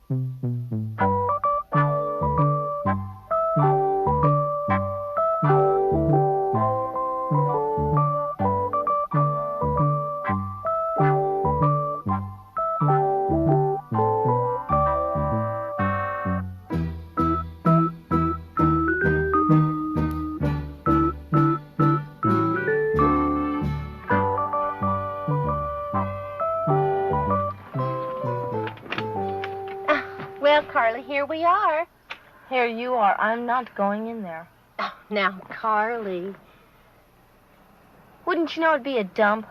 Well, Carly, here we are. Here you are. I'm not going in there. Oh, now, Carly. Wouldn't you know it'd be a dump?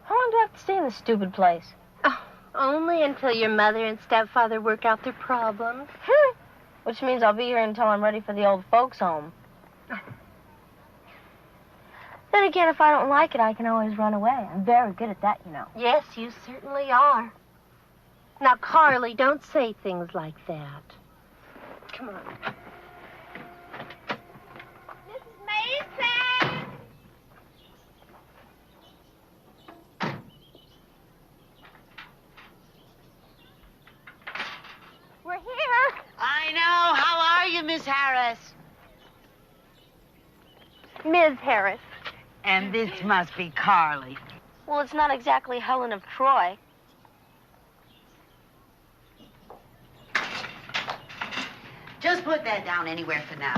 How long do I have to stay in this stupid place? Oh, only until your mother and stepfather work out their problems. Which means I'll be here until I'm ready for the old folks' home. Then again, if I don't like it, I can always run away. I'm very good at that, you know. Yes, you certainly are. Now, Carly, don't say things like that. Come on. Mrs. Mason! We're here. I know. How are you, Miss Harris? Ms. Harris. And this must be Carly. Well, it's not exactly Helen of Troy. Just put that down anywhere for now.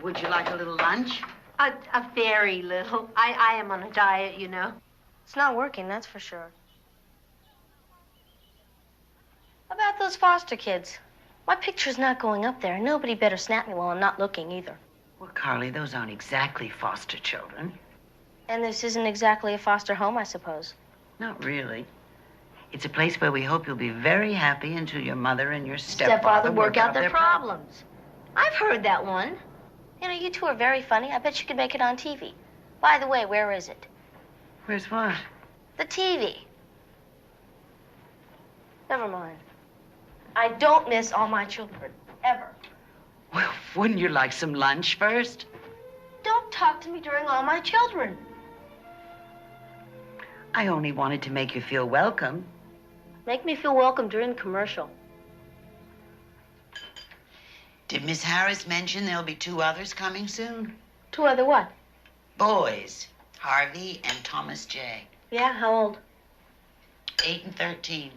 Would you like a little lunch? A very little. I am on a diet, you know. It's not working, that's for sure. How about those foster kids? My picture's not going up there, and nobody better snap me while I'm not looking either. Well, Carly, those aren't exactly foster children. And this isn't exactly a foster home, I suppose. Not really. It's a place where we hope you'll be very happy until your mother and your stepfather work out their problems. I've heard that one. You know, you two are very funny. I bet you could make it on TV. By the way, where is it? Where's what? The TV. Never mind. I don't miss all my children, ever. Well, wouldn't you like some lunch first? Don't talk to me during all my children. I only wanted to make you feel welcome. Make me feel welcome during the commercial. Did Miss Harris mention there'll be 2 others coming soon? 2 other what? Boys, Harvey and Thomas J. Yeah, how old? 8 and 13.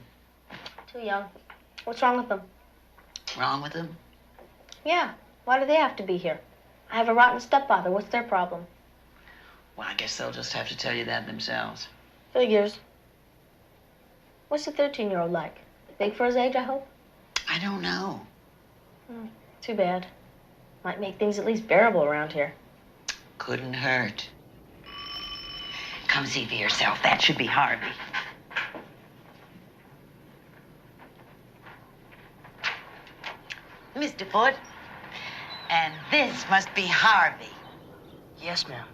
Too young. What's wrong with them? Wrong with them? Yeah, why do they have to be here? I have a rotten stepfather. What's their problem? Well, I guess they'll just have to tell you that themselves. Figures. What's the 13-year-old like? Big for his age, I hope? I don't know. Too bad. Might make things at least bearable around here. Couldn't hurt. Come see for yourself. That should be Harvey. Mr. Foote. And this must be Harvey. Yes, ma'am.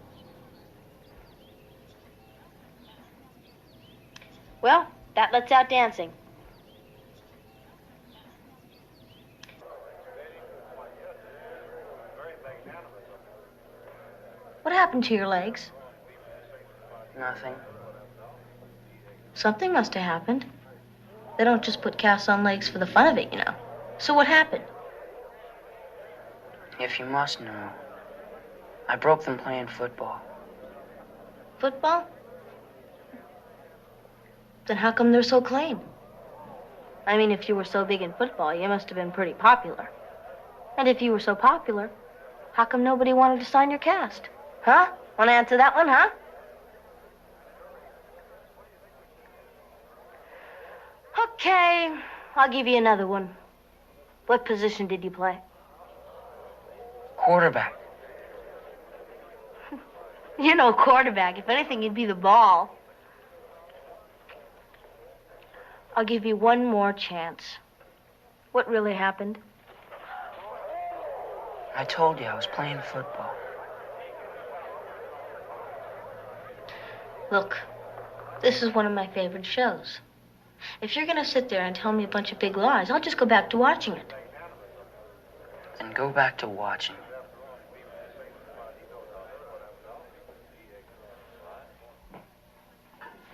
Well, that lets out dancing. What happened to your legs? Nothing. Something must have happened. They don't just put casts on legs for the fun of it, you know. So what happened? If you must know, I broke them playing football. Football? Then how come they're so clean? I mean, if you were so big in football, you must have been pretty popular. And if you were so popular, how come nobody wanted to sign your cast? Huh? Want to answer that one, huh? Okay, I'll give you another one. What position did you play? Quarterback. You're no quarterback. If anything, you'd be the ball. I'll give you one more chance. What really happened? I told you I was playing football. Look, this is one of my favorite shows. If you're gonna sit there and tell me a bunch of big lies, I'll just go back to watching it. Then go back to watching.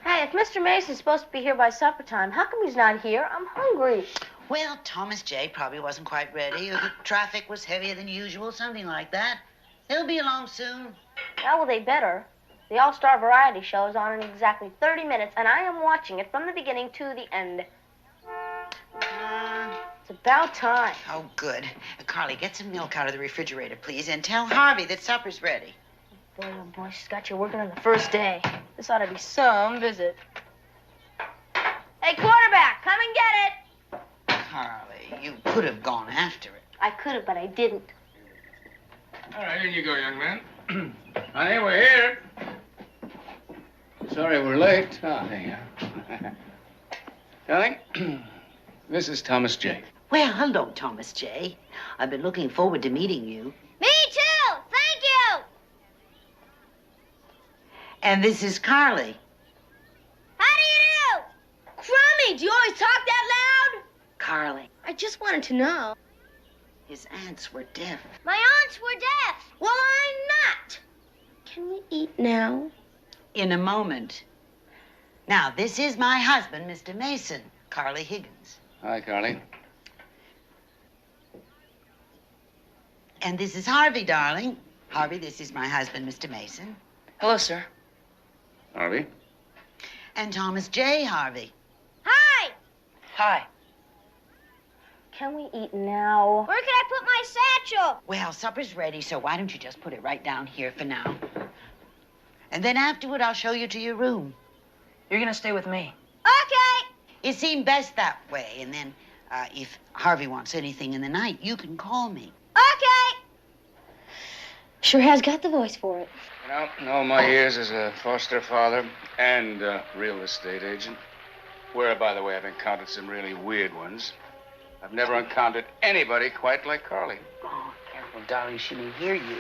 Hey, If Mr. Mason's supposed to be here by supper time, how come he's not here? I'm hungry. Well, Thomas J. probably wasn't quite ready, or the traffic was heavier than usual, something like that. He'll be along soon. How will they better? The All-Star Variety Show is on in exactly 30 minutes, and I am watching it from the beginning to the end. It's about time. Oh, good. Carly, get some milk out of the refrigerator, please, and tell Harvey that supper's ready. Boy, oh boy, she's got you working on the first day. This ought to be some visit. Hey, quarterback, come and get it. Carly, you could have gone after it. I could have, but I didn't. All right, here you go, young man. Honey, we're here. Sorry we're late. Oh, there you are. Darling, this is Thomas J. Well, hello, Thomas J. I've been looking forward to meeting you. Me too. Thank you. And this is Carly. How do you do? Crummy, do you always talk that loud? Carly, I just wanted to know. his aunts were deaf. My aunts were deaf. Well, I'm not. Can we eat now? In a moment. Now, this is my husband, Mr. Mason, Carly Higgins. Hi, Carly. And this is Harvey, darling. Harvey, this is my husband, Mr. Mason. Hello, sir. Harvey. And Thomas J. Harvey. Hi. Hi. Can we eat now? Where can I put my satchel? Well, supper's ready, so why don't you just put it right down here for now? And then afterward, I'll show you to your room. You're gonna stay with me. Okay. It seemed best that way. And then, if Harvey wants anything in the night, you can call me. Okay. Sure has got the voice for it. You know, in all my years as a foster father and a real estate agent, where, by the way, I've encountered some really weird ones, I've never encountered anybody quite like Carly. Oh, careful, darling. She may hear you.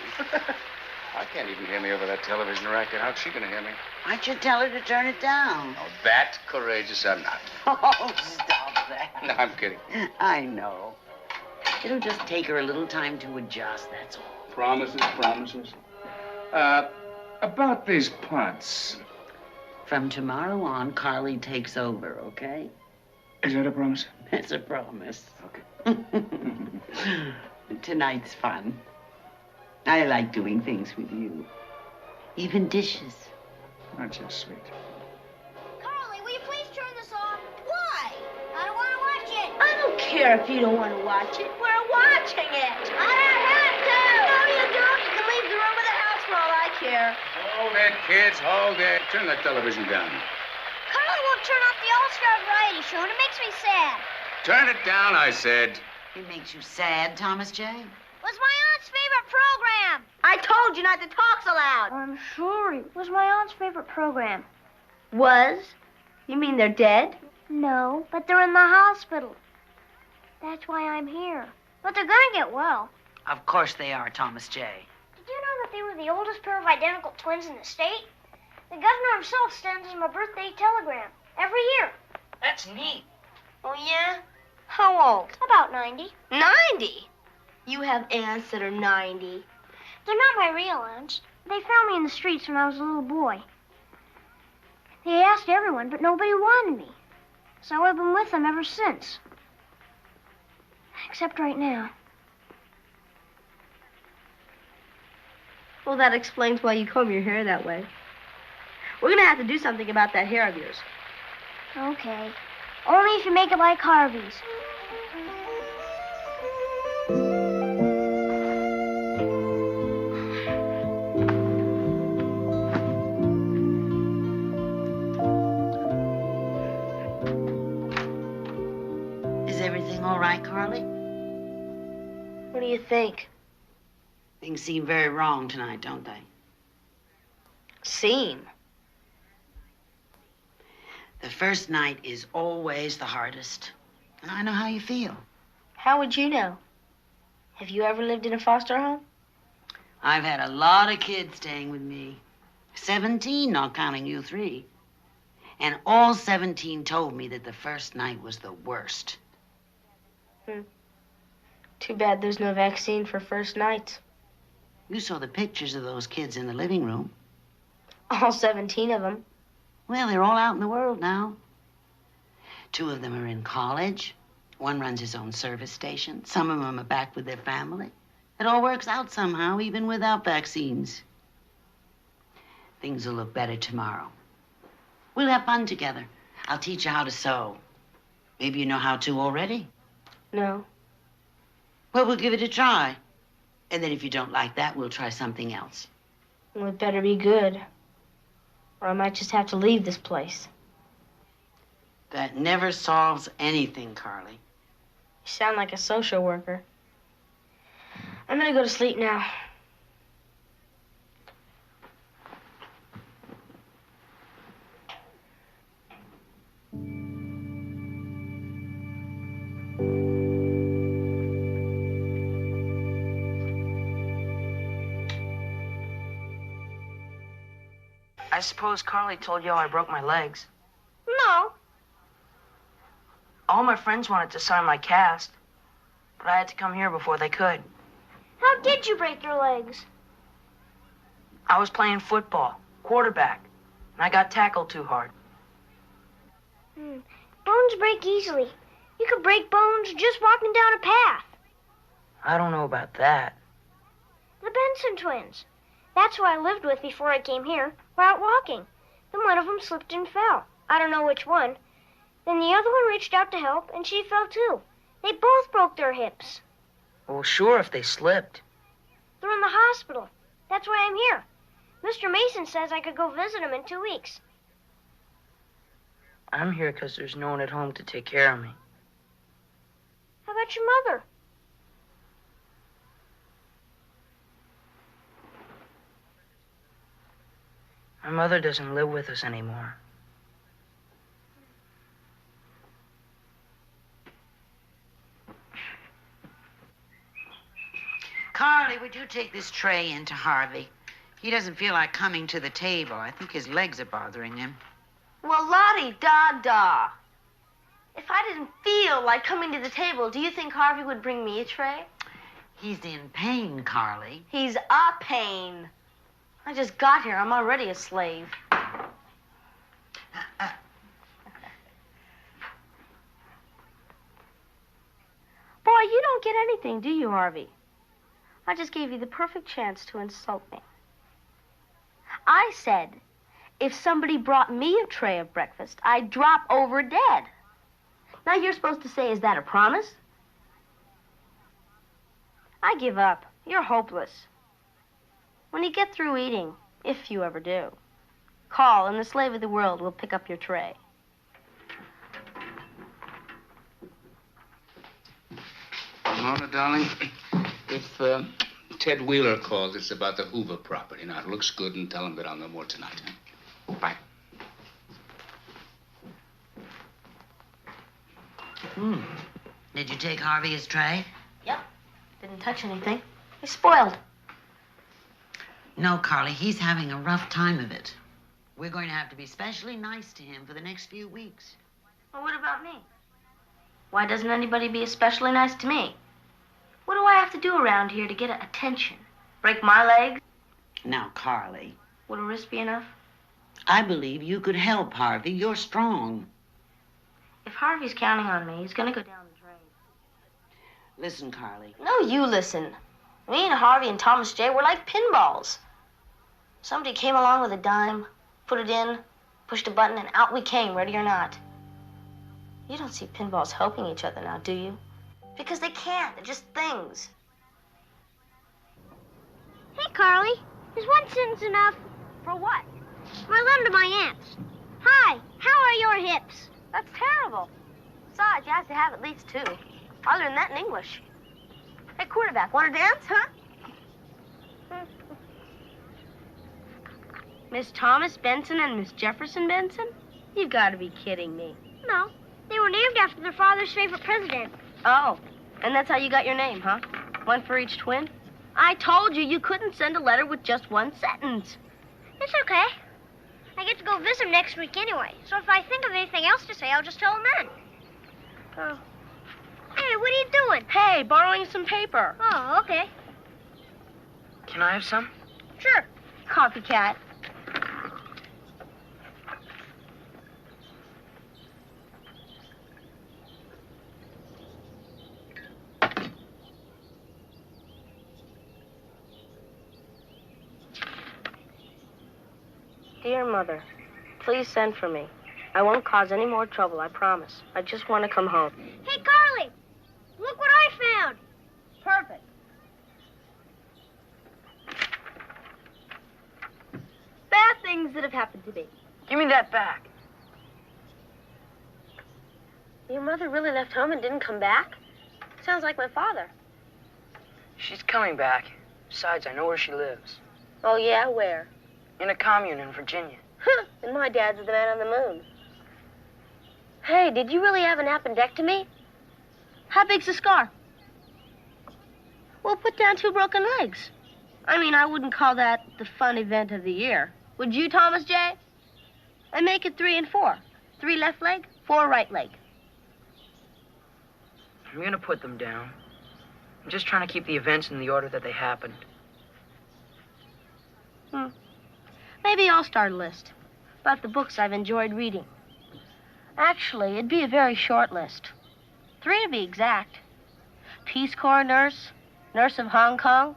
I can't even hear me over that television racket. How's she gonna hear me? I should tell her to turn it down. Oh, that courageous I'm not. Oh, stop that. No, I'm kidding. I know. It'll just take her a little time to adjust, that's all. Promises, promises. About these punts. From tomorrow on, Carly takes over, okay? Is that a promise? That's a promise. Okay. Tonight's fun. I like doing things with you. Even dishes. Aren't you sweet? Carly, will you please turn this off? Why? I don't want to watch it. I don't care if you don't want to watch it. We're watching it. I don't have to. No, you don't. You can leave the room of the house for all I care. Hold it, kids, hold it. Turn that television down. Carly won't turn off the All-Star Variety Show, and it makes me sad. Turn it down, I said. It makes you sad, Thomas J.? Was my aunt's favorite program. I told you not to talk so loud. I'm sure it was my aunt's favorite program. Was? You mean they're dead? No, but they're in the hospital. That's why I'm here. But they're gonna get well. Of course they are, Thomas J. Did you know that they were the oldest pair of identical twins in the state? The governor himself sends them a birthday telegram every year. That's neat. Oh, yeah? How old? About 90. 90? You have aunts that are 90. They're not my real aunts. They found me in the streets when I was a little boy. They asked everyone, but nobody wanted me. So I've been with them ever since. Except right now. Well, that explains why you comb your hair that way. We're gonna have to do something about that hair of yours. Okay. Only if you make it like Harvey's. Is everything all right, Carly? What do you think? Things seem very wrong tonight, don't they? Seem. The first night is always the hardest. And I know how you feel. How would you know? Have you ever lived in a foster home? I've had a lot of kids staying with me. 17, not counting you 3. And all 17 told me that the first night was the worst. Too bad there's no vaccine for first nights. You saw the pictures of those kids in the living room. All 17 of them. Well, they're all out in the world now. 2 of them are in college. One runs his own service station. Some of them are back with their family. It all works out somehow, even without vaccines. Things will look better tomorrow. We'll have fun together. I'll teach you how to sew. Maybe you know how to already. No. Well, we'll give it a try. And then if you don't like that, we'll try something else. Well, it better be good. Or I might just have to leave this place. That never solves anything, Carly. You sound like a social worker. I'm gonna go to sleep now. I suppose Carly told y'all I broke my legs. No. All my friends wanted to sign my cast, but I had to come here before they could. How did you break your legs? I was playing football, quarterback, and I got tackled too hard. Bones break easily. You could break bones just walking down a path. I don't know about that. The Benson twins. That's who I lived with before I came here. We're out walking. Then one of them slipped and fell. I don't know which one. Then the other one reached out to help, and she fell too. They both broke their hips. Well, sure, if they slipped. They're in the hospital. That's why I'm here. Mr. Mason says I could go visit them in 2 weeks. I'm here because there's no one at home to take care of me. How about your mother? My mother doesn't live with us anymore. Carly, would you take this tray in to Harvey? He doesn't feel like coming to the table. I think his legs are bothering him. Well, Lottie-da-da. If I didn't feel like coming to the table, do you think Harvey would bring me a tray? He's in pain, Carly. He's a pain. I just got here. I'm already a slave. Boy, you don't get anything, do you, Harvey? I just gave you the perfect chance to insult me. I said, if somebody brought me a tray of breakfast, I'd drop over dead. Now you're supposed to say, is that a promise? I give up. You're hopeless. When you get through eating, if you ever do, call and the slave of the world will pick up your tray. Mona, darling, if Ted Wheeler calls, it's about the Hoover property. Now, it looks good, and tell him that I'll know more tonight. Huh? Bye. Did you take Harvey his tray? Yep. Didn't touch anything. He's spoiled. No, Carly, he's having a rough time of it. We're going to have to be specially nice to him for the next few weeks. Well, what about me? Why doesn't anybody be especially nice to me? What do I have to do around here to get attention? Break my legs? Now, Carly, Would a wrist be enough? I believe you could help Harvey. You're strong. If Harvey's counting on me, he's gonna go down the drain. Listen, Carly. No, you listen. Me and Harvey and Thomas J. were like pinballs. Somebody came along with a dime, put it in, pushed a button, and out we came, ready or not. You don't see pinballs helping each other now, do you? Because they can't. They're just things. Hey, Carly. Is one sentence enough? For what? I love to my aunts. Hi, how are your hips? That's terrible. Besides, you have to have at least 2. I learned that in English. Hey, quarterback, want to dance, huh? Miss Thomas Benson and Miss Jefferson Benson? You've got to be kidding me. No, they were named after their father's favorite president. Oh, and that's how you got your name, huh? One for each twin? I told you you couldn't send a letter with just one sentence. It's okay. I get to go visit them next week anyway, so if I think of anything else to say, I'll just tell them then. Oh. Hey, what are you doing? Hey, borrowing some paper. Oh, okay. Can I have some? Sure. Copycat. Dear Mother, please send for me. I won't cause any more trouble, I promise. I just want to come home. Hey, Carly! Look what I found! Perfect. Bad things that have happened to me. Give me that back. Your mother really left home and didn't come back? Sounds like my father. She's coming back. Besides, I know where she lives. Oh, yeah? Where? In a commune in Virginia. Huh. And my dad's the man on the moon. Hey, did you really have an appendectomy? How big's the scar? Well, put down 2 broken legs. I mean, I wouldn't call that the fun event of the year. Would you, Thomas J? And make it 3 and 4. 3 left leg, 4 right leg. I'm gonna put them down. I'm just trying to keep the events in the order that they happened. Maybe I'll start a list about the books I've enjoyed reading. Actually, it'd be a very short list. 3 to be exact. Peace Corps nurse, nurse of Hong Kong,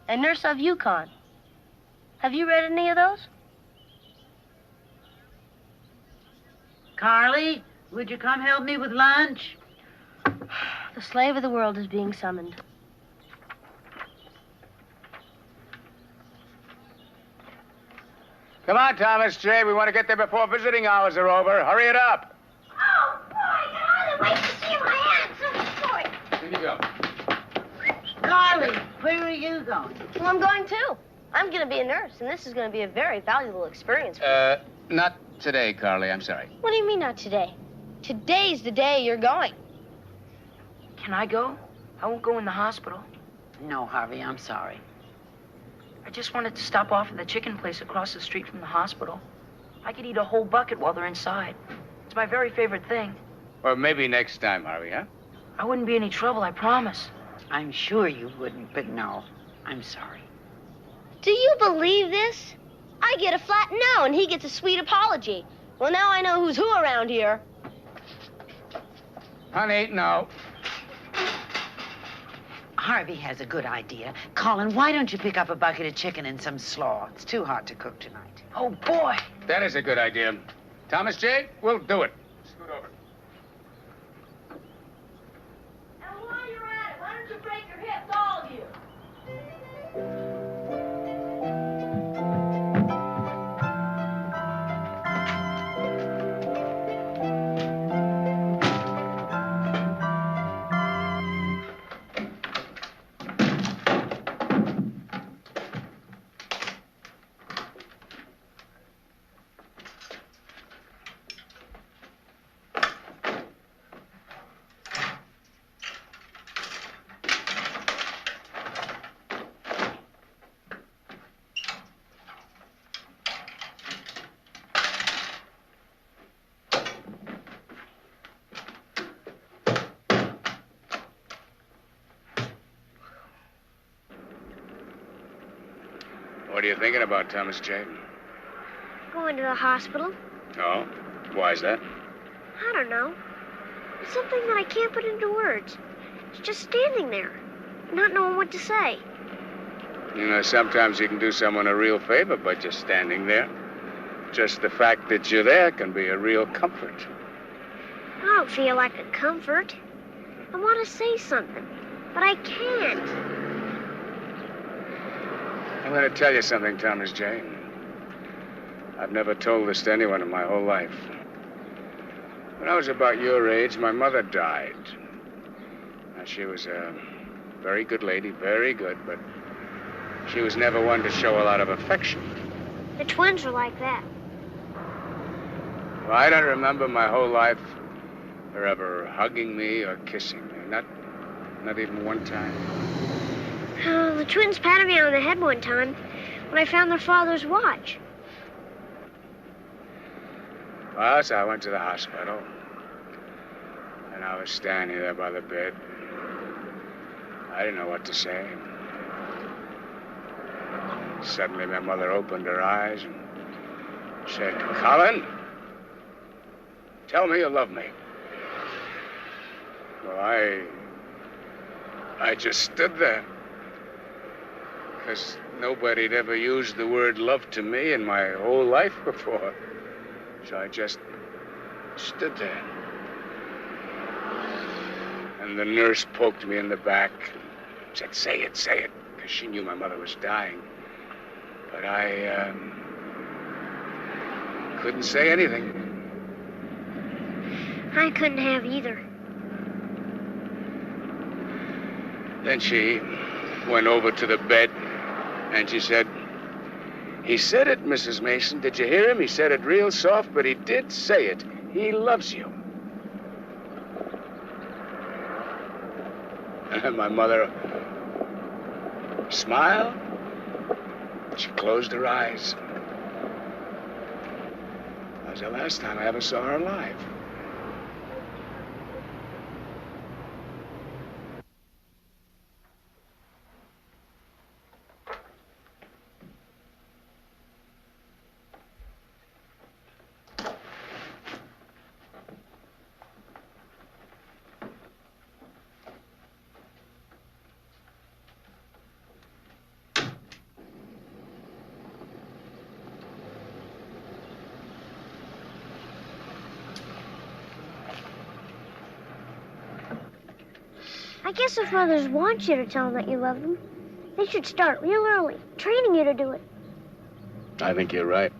and nurse of Yukon. Have you read any of those? Carly, would you come help me with lunch? The slave of the world is being summoned. Come on, Thomas J. We want to get there before visiting hours are over. Hurry it up. Oh, boy, I can't wait to see my aunt. Here you go. Carly, where are you going? Well, I'm going too. I'm going to be a nurse, and this is going to be a very valuable experience for me. Not today, Carly. I'm sorry. What do you mean not today? Today's the day you're going. Can I go? I won't go in the hospital. No, Harvey, I'm sorry. I just wanted to stop off at the chicken place across the street from the hospital. I could eat a whole bucket while they're inside. It's my very favorite thing. Well, maybe next time, Harvey, huh? I wouldn't be any trouble, I promise. I'm sure you wouldn't, but no, I'm sorry. Do you believe this? I get a flat no, and he gets a sweet apology. Well, now I know who's who around here. Honey, no. Harvey has a good idea. Colin, why don't you pick up a bucket of chicken and some slaw? It's too hot to cook tonight. Oh, boy. That is a good idea. Thomas J., we'll do it. Scoot over. And while you're at it, why don't you break your hips, all of you? What are you thinking about, Thomas J.? Going to the hospital. Oh? Why is that? I don't know. It's something that I can't put into words. It's just standing there, not knowing what to say. You know, sometimes you can do someone a real favor by just standing there. Just the fact that you're there can be a real comfort. I don't feel like a comfort. I want to say something, but I can't. I'm going to tell you something, Thomas J. I've never told this to anyone in my whole life. When I was about your age, my mother died. Now, she was a very good lady, very good, but she was never one to show a lot of affection. The twins are like that. Well, I don't remember my whole life her ever hugging me or kissing me. Not even one time. Oh, the twins patted me on the head one time when I found their father's watch. Well, so I went to the hospital, and I was standing there by the bed. I didn't know what to say. Suddenly, my mother opened her eyes and said, "Colin, tell me you love me." Well, I just stood there. Because Nobody'd ever used the word love to me in my whole life before. So I just stood there. And the nurse poked me in the back and said, say it, because she knew my mother was dying. But I couldn't say anything. I couldn't have either. Then she went over to the bed, and she said, he said it, Mrs. Mason. Did you hear him? He said it real soft, but he did say it. He loves you. And my mother smiled. She closed her eyes. That was the last time I ever saw her alive. I guess if mothers want you to tell them that you love them, they should start real early, training you to do it. I think you're right.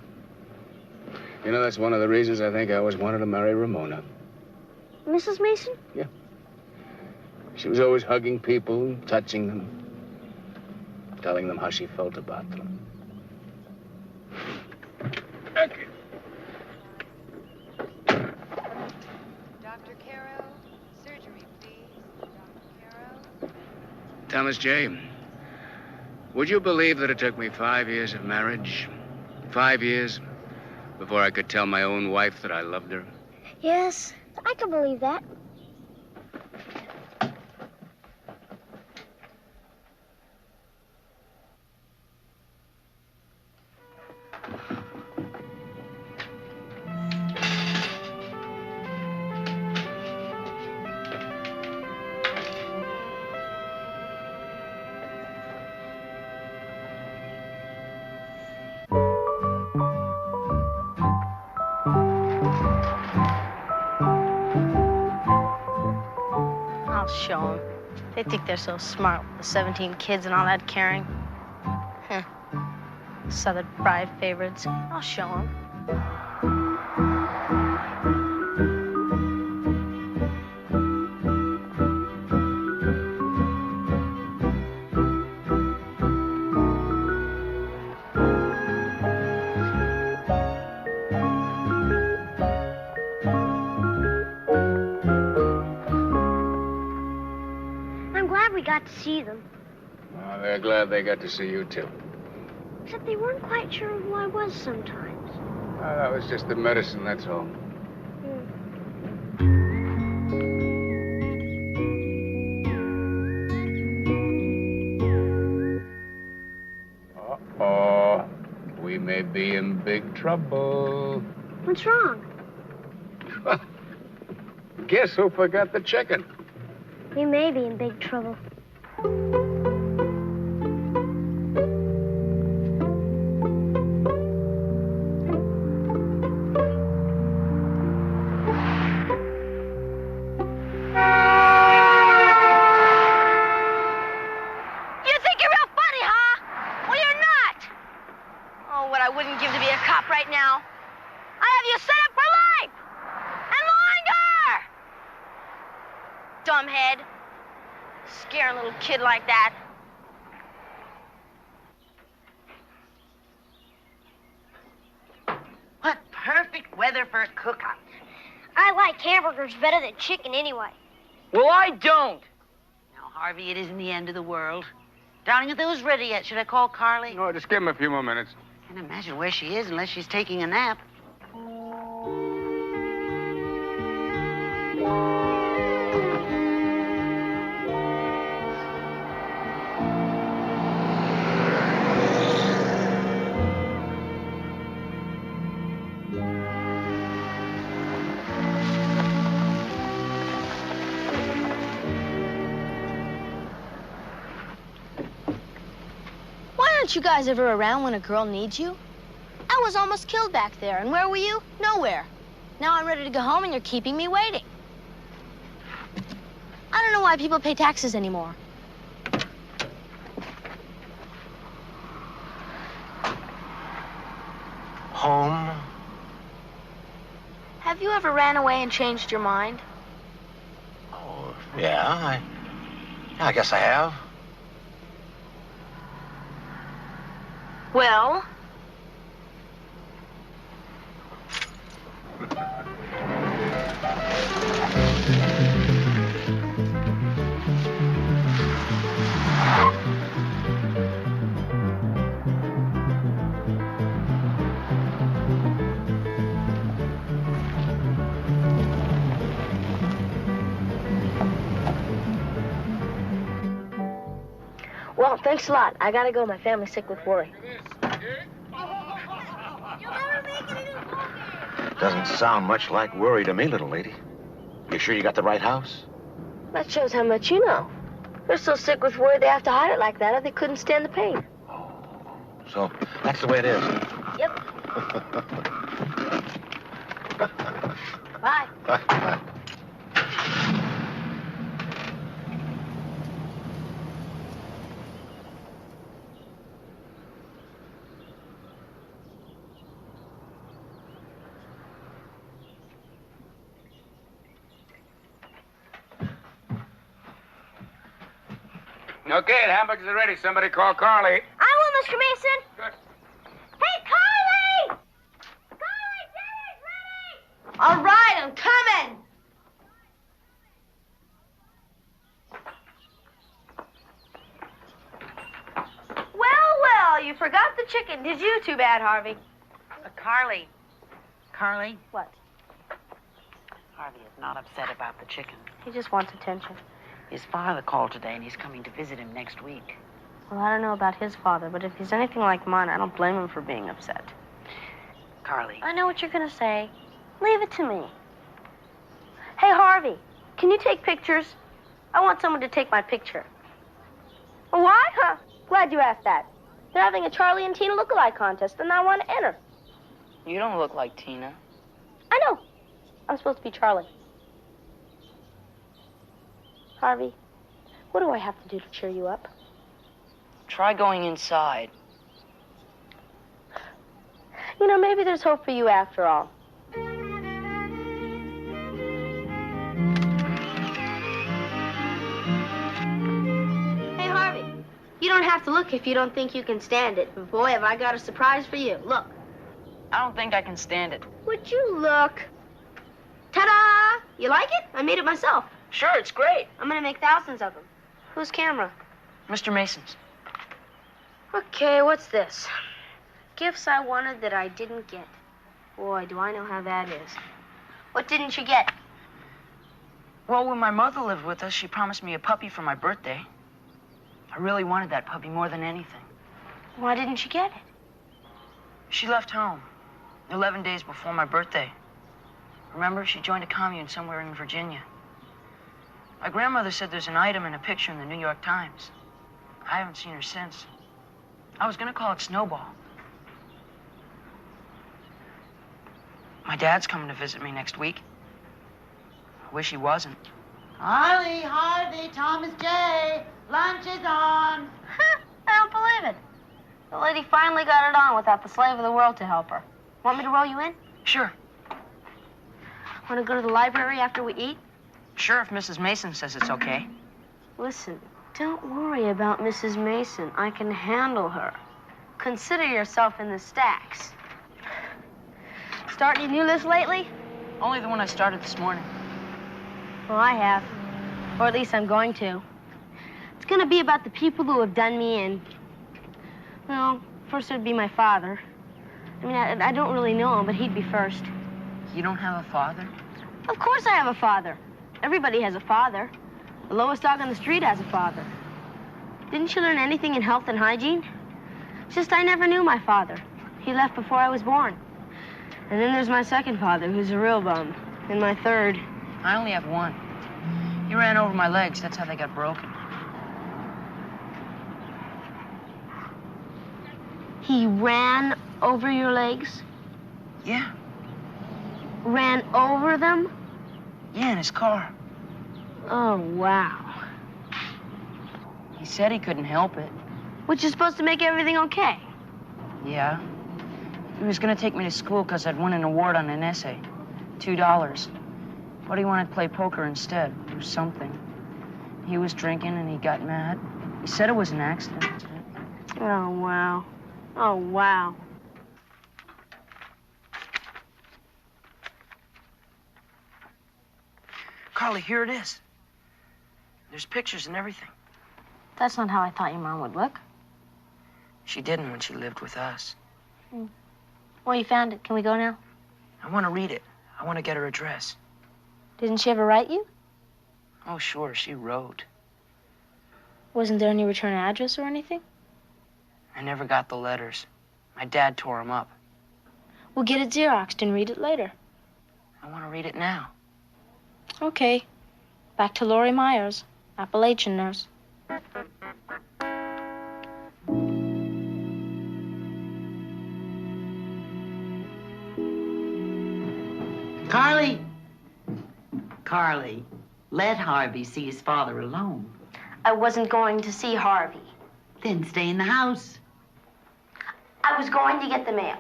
You know, that's one of the reasons I think I always wanted to marry Ramona. Mrs. Mason? Yeah. She was always hugging people, touching them, telling them how she felt about them. Okay. Dr. Caro, surgery, please. Dr. Caro. Thomas J., would you believe that it took me 5 years of marriage? 5 years before I could tell my own wife that I loved her? Yes, I can believe that. I'll show them. They think they're so smart with the 17 kids and all that caring. Huh. Southern bride favorites. I'll show them. I'm glad we got to see them. Well, they're glad they got to see you, too. Except they weren't quite sure who I was sometimes. Well, that was just the medicine, that's all. Uh-oh. We may be in big trouble. What's wrong? Guess who forgot the chicken? We may be in big trouble. You think you're real funny, huh? Well, you're not. Oh, what I wouldn't give to be a cop right now. I have you set up for life! And longer! Dumbhead. Scare a little kid like that. What perfect weather for a cook-up. I like hamburgers better than chicken anyway. Well, I don't. Now, Harvey, it isn't the end of the world. Darling, are those ready yet? Should I call Carly? No, just give him a few more minutes. Can't imagine where she is unless she's taking a nap. Why aren't you guys ever around when a girl needs you? I was almost killed back there, and where were you? Nowhere. Now I'm ready to go home, and you're keeping me waiting. I don't know why people pay taxes anymore. Home? Have you ever ran away and changed your mind? Oh, yeah, I guess I have. Well? Well, thanks a lot. I gotta go. My family's sick with worry. Doesn't sound much like worry to me, little lady. You sure you got the right house? That shows how much you know. They're so sick with worry they have to hide it like that or they couldn't stand the pain. So that's the way it is. Yep. Bye. Bye. Okay, the hamburgers are ready. Somebody call Carly. I will, Mr. Mason. Good. Hey, Carly! Carly, dinner's ready! All right, I'm coming. Well, you forgot the chicken, did you? Too bad, Harvey. Carly. Carly? What? Harvey is not upset about the chicken. He just wants attention. His father called today, and he's coming to visit him next week. Well, I don't know about his father, but if he's anything like mine, I don't blame him for being upset. Carly. I know what you're going to say. Leave it to me. Hey, Harvey, can you take pictures? I want someone to take my picture. Why? Huh? Glad you asked that. They're having a Charlie and Tina look-alike contest, and I want to enter. You don't look like Tina. I know. I'm supposed to be Charlie. Harvey, what do I have to do to cheer you up? Try going inside. You know, maybe there's hope for you after all. Hey, Harvey, you don't have to look if you don't think you can stand it. But boy, have I got a surprise for you. Look. I don't think I can stand it. Would you look? Ta-da! You like it? I made it myself. Sure, it's great. I'm gonna make thousands of them. Whose camera? Mr. Mason's. Okay, what's this? Gifts I wanted that I didn't get. Boy, do I know how that is. What didn't you get? Well, when my mother lived with us, she promised me a puppy for my birthday. I really wanted that puppy more than anything. Why didn't you get it? She left home 11 days before my birthday. Remember, she joined a commune somewhere in Virginia. My grandmother said there's an item and a picture in the New York Times. I haven't seen her since. I was gonna call it Snowball. My dad's coming to visit me next week. I wish he wasn't. Harley, Harvey, Thomas J. Lunch is on. Huh, I don't believe it. The lady finally got it on without the slave of the world to help her. Want me to roll you in? Sure. Want to go to the library after we eat? Sure, if Mrs. Mason says it's okay. Listen, don't worry about Mrs. Mason. I can handle her. Consider yourself in the stacks. Start any new list lately? Only the one I started this morning. Well, I have. Or at least I'm going to. It's going to be about the people who have done me in. Well, first it would be my father. I mean, I don't really know him, but he'd be first. You don't have a father? Of course I have a father. Everybody has a father. The lowest dog on the street has a father. Didn't you learn anything in health and hygiene? It's just I never knew my father. He left before I was born. And then there's my second father, who's a real bum. And my third. I only have one. He ran over my legs. That's how they got broken. He ran over your legs? Yeah. Ran over them? Yeah, in his car. Oh, wow. He said he couldn't help it. Which is supposed to make everything okay. Yeah. He was gonna take me to school because I'd won an award on an essay. $2. But he wanted to play poker instead, or something. He was drinking and he got mad. He said it was an accident. Oh, wow. Oh, wow. Carly, here it is. There's pictures and everything. That's not how I thought your mom would look. She didn't when she lived with us. Well, you found it. Can we go now? I want to read it. I want to get her address. Didn't she ever write you? Oh, sure, she wrote. Wasn't there any return address or anything? I never got the letters. My dad tore them up. We'll get it Xeroxed and read it later. I want to read it now. Okay. Back to Lori Myers, Appalachian nurse. Carly! Carly, let Harvey see his father alone. I wasn't going to see Harvey. Then stay in the house. I was going to get the mail.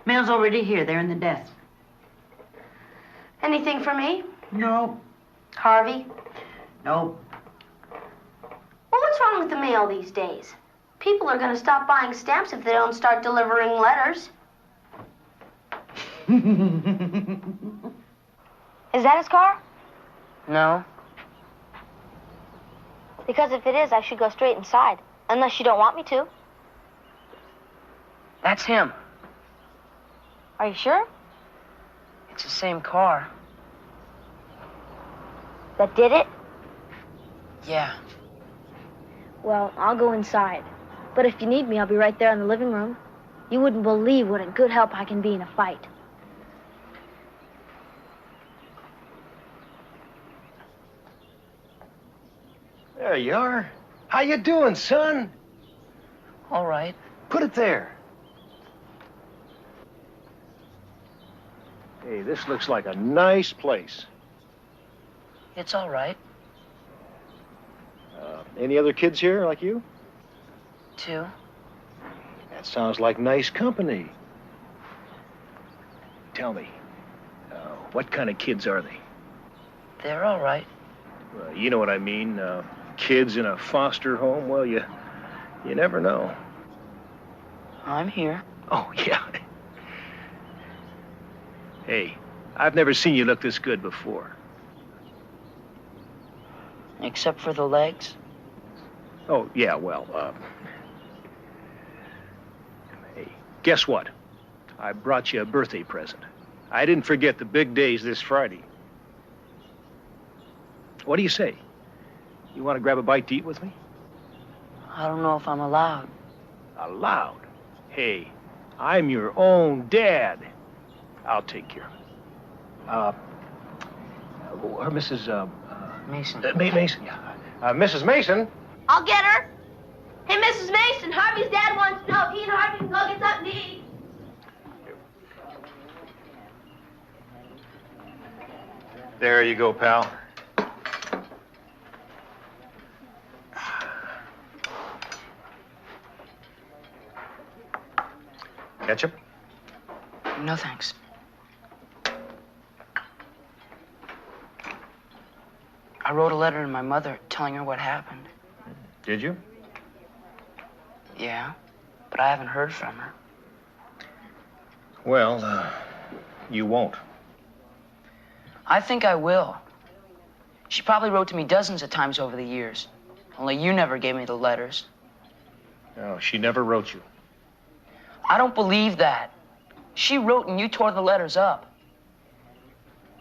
Mail's already here. They're in the desk. Anything for me? No. Harvey? No. Well, what's wrong with the mail these days? People are going to stop buying stamps if they don't start delivering letters. Is that his car? No. Because if it is, I should go straight inside. Unless you don't want me to. That's him. Are you sure? It's the same car. That did it? Yeah. Well, I'll go inside. But if you need me, I'll be right there in the living room. You wouldn't believe what a good help I can be in a fight. There you are. How you doing, son? All right. Put it there. Hey, this looks like a nice place. It's all right. Any other kids here like you? 2. That sounds like nice company. Tell me, what kind of kids are they? They're all right. You know what I mean. Kids in a foster home. Well, you never know. I'm here. Oh, yeah. Hey, I've never seen you look this good before. Except for the legs. Oh, yeah, well, hey, guess what? I brought you a birthday present. I didn't forget the big day's this Friday. What do you say? You want to grab a bite to eat with me? I don't know if I'm allowed. Allowed? Hey, I'm your own dad. I'll take care of it. Or Mrs. Mason. Mason, yeah. Mrs. Mason? I'll get her. Hey, Mrs. Mason, Harvey's dad wants to know if he and Harvey can go get something to eat. There you go, pal. Ketchup? No, thanks. I wrote a letter to my mother telling her what happened. Did you? Yeah, but I haven't heard from her. Well, you won't. I think I will. She probably wrote to me dozens of times over the years. Only you never gave me the letters. No, she never wrote you. I don't believe that. She wrote and you tore the letters up.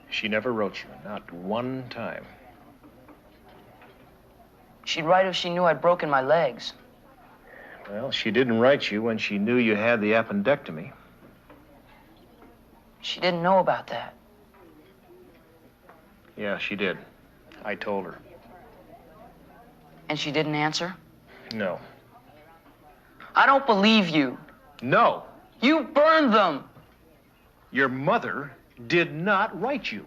She never wrote you, not one time. She'd write if she knew I'd broken my legs. Well, she didn't write you when she knew you had the appendectomy. She didn't know about that. Yeah, she did. I told her. And she didn't answer? No. I don't believe you. No. You burned them. Your mother did not write you.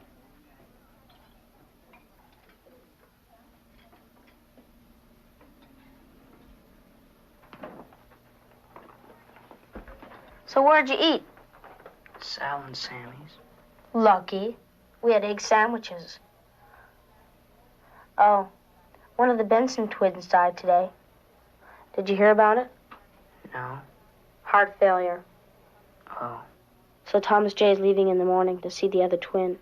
So where'd you eat? Sal and Sammy's. Lucky. We had egg sandwiches. Oh, one of the Benson twins died today. Did you hear about it? No. Heart failure. Oh. So Thomas J. is leaving in the morning to see the other twin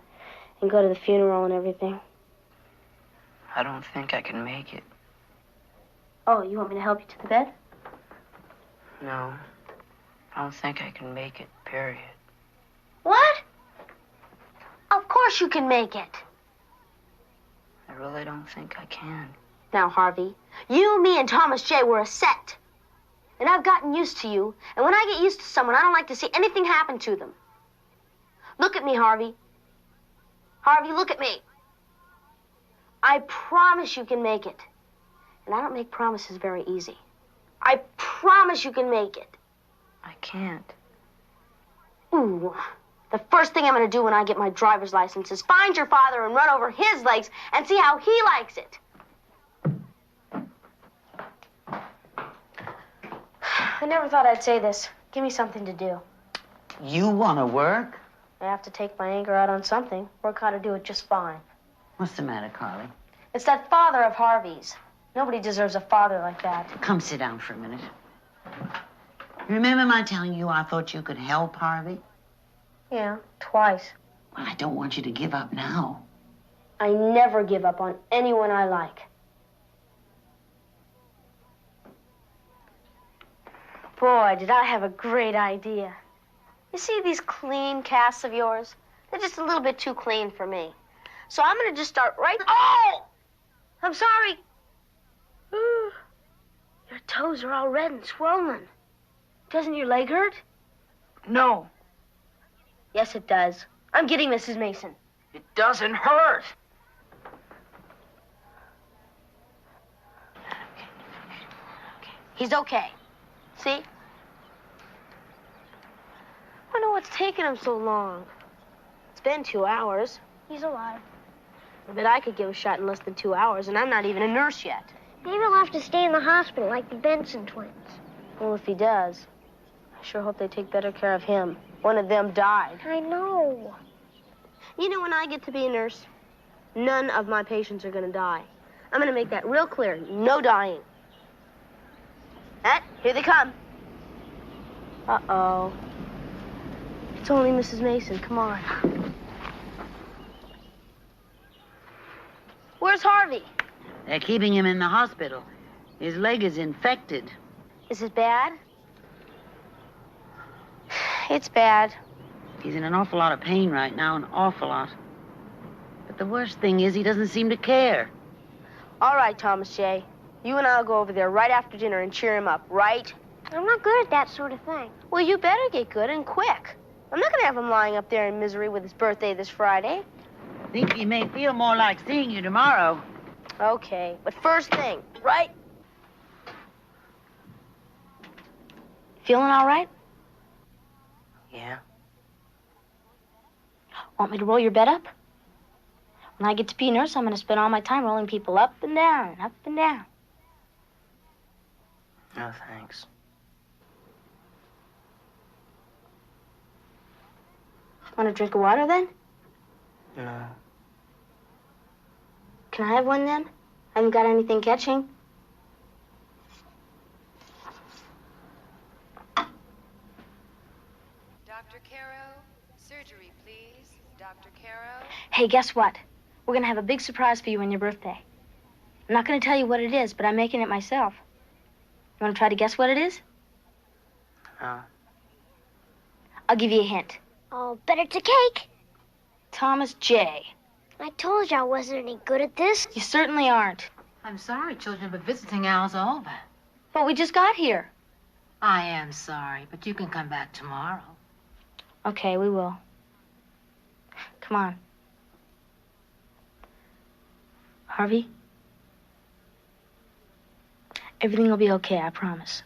and go to the funeral and everything. I don't think I can make it. Oh, you want me to help you to the bed? No. I don't think I can make it, period. What? Of course you can make it. I really don't think I can. Now, Harvey, you, me, and Thomas J. were a set. And I've gotten used to you. And when I get used to someone, I don't like to see anything happen to them. Look at me, Harvey. Harvey, look at me. I promise you can make it. And I don't make promises very easy. I promise you can make it. I can't. Ooh. The first thing I'm going to do when I get my driver's license is find your father and run over his legs and see how he likes it. I never thought I'd say this. Give me something to do. You want to work? I have to take my anger out on something. Work how to do it just fine. What's the matter, Carly? It's that father of Harvey's. Nobody deserves a father like that. Come sit down for a minute. Remember my telling you I thought you could help Harvey? Yeah, twice. Well, I don't want you to give up now. I never give up on anyone I like. Boy, did I have a great idea. You see these clean casts of yours? They're just a little bit too clean for me. So I'm going to just start right... Oh! I'm sorry. Your toes are all red and swollen. Doesn't your leg hurt? No, Yes, it does. I'm getting Mrs. Mason. it doesn't hurt. He's okay. See? I wonder what's taking him so long. It's been 2 hours. He's alive. I bet I could give a shot in less than 2 hours, and I'm not even a nurse yet. Maybe he'll have to stay in the hospital like the Benson twins. Well, if he does, I sure hope they take better care of him. One of them died. I know. You know, when I get to be a nurse, none of my patients are going to die. I'm going to make that real clear. No dying. Here they come. Uh-oh. It's only Mrs. Mason. Come on. Where's Harvey? They're keeping him in the hospital. His leg is infected. Is it bad? It's bad. He's in an awful lot of pain right now, an awful lot. But the worst thing is he doesn't seem to care. All right, Thomas J. You and I'll go over there right after dinner and cheer him up, right? I'm not good at that sort of thing. Well, you better get good and quick. I'm not going to have him lying up there in misery with his birthday this Friday. I think he may feel more like seeing you tomorrow. Okay, but first thing, right? Feeling all right? Yeah. Want me to roll your bed up? When I get to be a nurse, I'm going to spend all my time rolling people up and down, up and down. No, thanks. Want a drink of water, then? No. Can I have one, then? I haven't got anything catching. Dr. Caro, surgery, please. Dr. Caro. Hey, guess what? We're going to have a big surprise for you on your birthday. I'm not going to tell you what it is, but I'm making it myself. You want to try to guess what it is? No. I'll give you a hint. I'll bet it's a cake. Thomas J. I told you I wasn't any good at this. You certainly aren't. I'm sorry, children, but visiting hour's over. But we just got here. I am sorry, but you can come back tomorrow. Okay, we will. Come on. Harvey? Everything will be okay, I promise.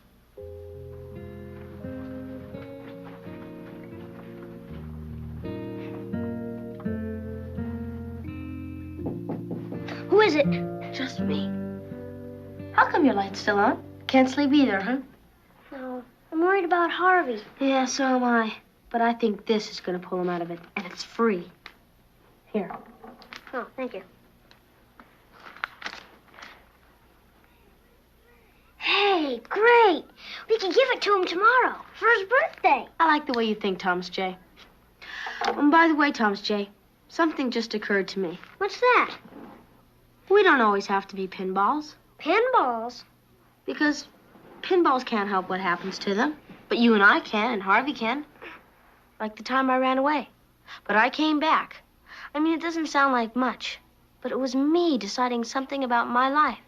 is it? Just me. How come your light's still on? Can't sleep either, huh? No, I'm worried about Harvey. Yeah, so am I. But I think this is going to pull him out of it, and it's free. Here. Oh, thank you. Hey, great. We can give it to him tomorrow for his birthday. I like the way you think, Thomas J. And by the way, Thomas J., something just occurred to me. What's that? We don't always have to be pinballs. Pinballs? Because pinballs can't help what happens to them. But you and I can, and Harvey can. Like the time I ran away. But I came back. I mean, it doesn't sound like much, but it was me deciding something about my life.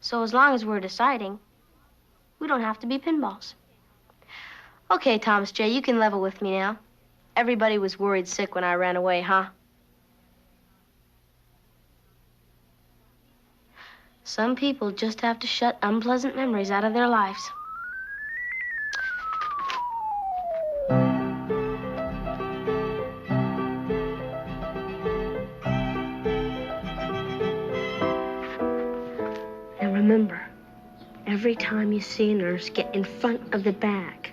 So as long as we're deciding, we don't have to be pinballs. Okay, Thomas J., you can level with me now. Everybody was worried sick when I ran away, huh? Some people just have to shut unpleasant memories out of their lives. And remember, every time you see a nurse, get in front of the bag.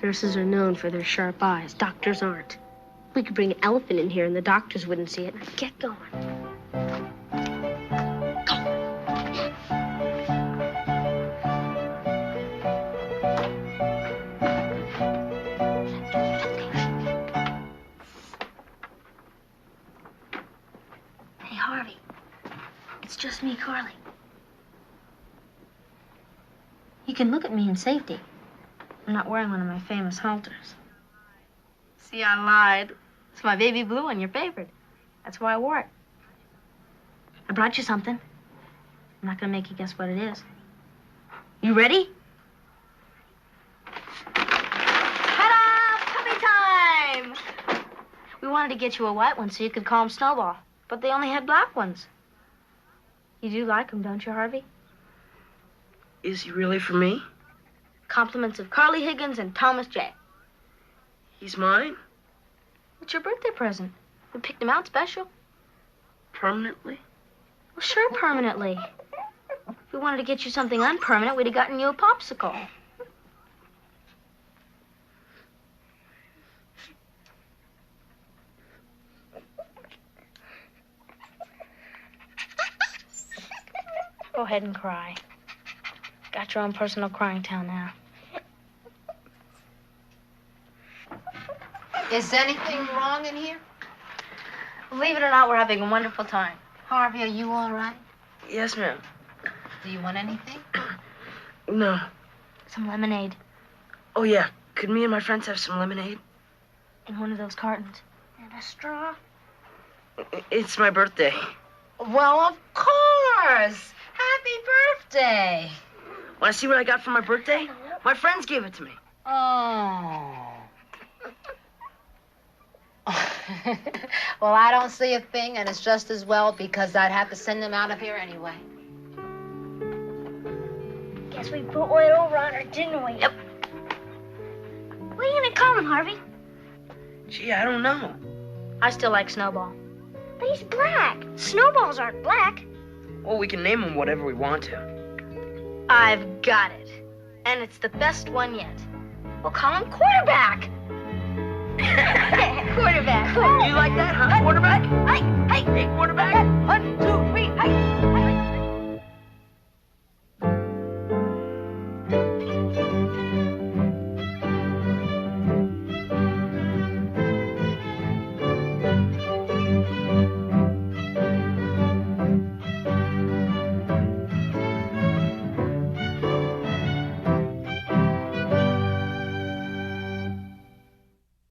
Nurses are known for their sharp eyes. Doctors aren't. We could bring an elephant in here and the doctors wouldn't see it. Get going. Hey, Harvey. It's just me, Carly. You can look at me in safety. I'm not wearing one of my famous halters. See, I lied. It's my baby blue one, your favorite. That's why I wore it. I brought you something. I'm not gonna make you guess what it is. You ready? Ta-da! Puppy time! We wanted to get you a white one so you could call him Snowball, but they only had black ones. You do like him, don't you, Harvey? Is he really for me? Compliments of Carly Higgins and Thomas J. He's mine? It's your birthday present. We picked him out special. Permanently? Well, sure, permanently. If we wanted to get you something unpermanent, we'd have gotten you a popsicle. Go ahead and cry. Got your own personal crying town now. Is anything wrong in here? Believe it or not, we're having a wonderful time. Harvey, are you all right? Yes, ma'am. Do you want anything? No. Some lemonade Oh, yeah. Could me and my friends have some lemonade? in one of those cartons. And a straw. It's my birthday. Well, of course. Happy birthday. Want to see what I got for my birthday? My friends gave it to me. Oh. Well, I don't see a thing, and it's just as well because I'd have to send them out of here anyway. Guess we put one over on her, didn't we? Yep. What are you gonna call him, Harvey? Gee, I don't know. I still like Snowball. But he's black. Snowballs aren't black. Well, we can name him whatever we want to. I've got it. And it's the best one yet. We'll call him Quarterback. Quarterback. You like that, huh? Quarterback? Hey, Hey, quarterback?